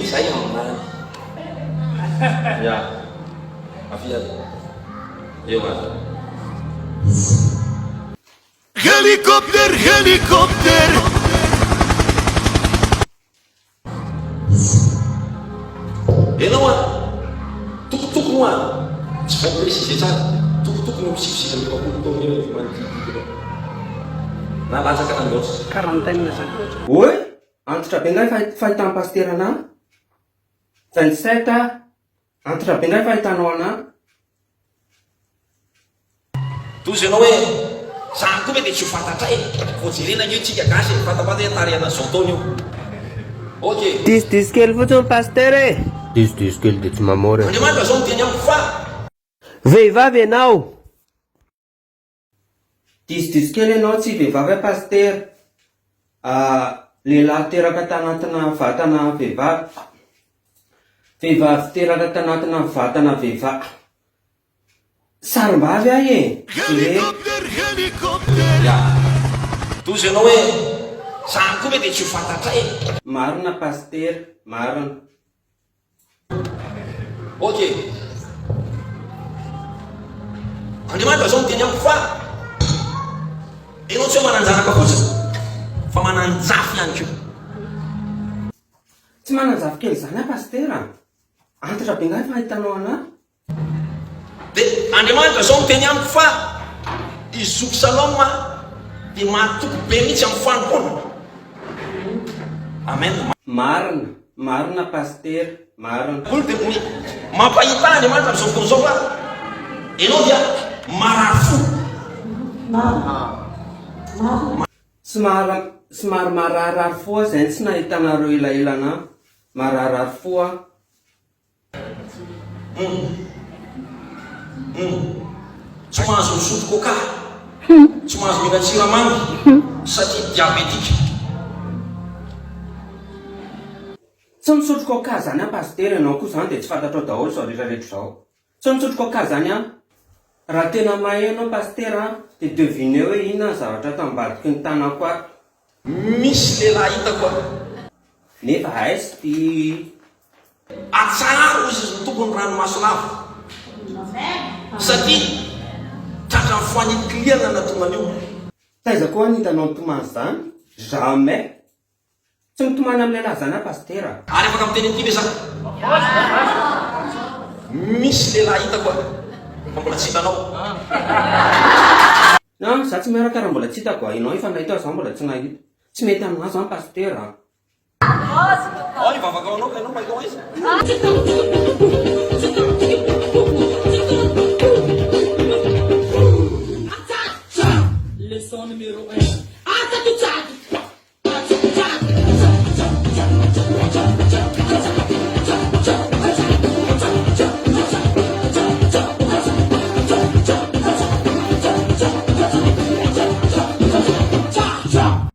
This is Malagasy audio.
izay aminany. Ya. Afia. Eo aza. Helicopter, helicopter. Enao tokotoko moa tsy fampiresy tsara tokotoko no misifisika am'efapolo taona eo manodididina na latsaka nandoatra quarantaine zany. Oi, antitra be ngay fahitan'ny pasteur anahy. 27 antitra be ngay fahitanao anahy. tozy ianao hoe zany koa mety tsy ho fantatra e vao jerena io tsika gasy fatapata hoe tariana zao taona io. Ok, Dis kely fotsiny pasteur e. Dis kely de tsy mamory. andriamanitra zao miteny amiko fa Vehivavy ianao. Dis kely ianao tsy vehivavy pasteur. Lehilahy teraka tanatina vatana vehivavy. Vehivavy teraka tanatina vatana vehivavy. Sarim-bavy ahy e. Helicopter, helicopter. ya tozy ianao hoe zany koa mety tsy ho fantatra e. Marina pasteur, marina. Ok, andriamanitra zao miteny amiko fa ianao tsy hoe mananjanaka fotsiny fa mananjafy ihany keo. Tsy mananjavy kely zany ahy pasteur. Antitra be ngay fahitanao anahy. De andriamanitra zao miteny amiko fa izoky saloma de matoko be mihitsy amin'ny fanompoana. Amen. Marina, marina pasteur, marina. Olo de mampahita andriamanitra am'izao fotoana zao fa ianao dia marary fo. Somary mararary foa zay tsy nahitanareo elaelana. Mararary foa. Tsy mahazo misotro coca, tsy mahazo mihina siramamy satria diabetika. Tsy misotro coca zany ahy pasteur, ianao koa zany de tsy fantatrao daholo zao rehetrarehetra zao. Tsy misotro coca zany ahy. Raha tena mahay ianao pasteur de devine hoe inona ny zavatra tambadiky ny tanako ahy. Misy lehilahy hitako Nefa aizy ty atsara izy ny tompony ranomaso lava satria tratra mifoanitiliana natonan'io. taiza koa nitanao mitomany zany. Jamais. Tsy mitomany amin'ny lehilahy zany ahy pasteur. Ary afaka miteny an'ity ve za misy lehilahy hitako fa mbola tsy hitanao. Na za tsy miaraka raha mbola tsy hitako. Ianao efa nahita zaho mbola tsy nahita. Tsy mety aminahy zany pasteur. Ivavaka anao ka ianao mahita izy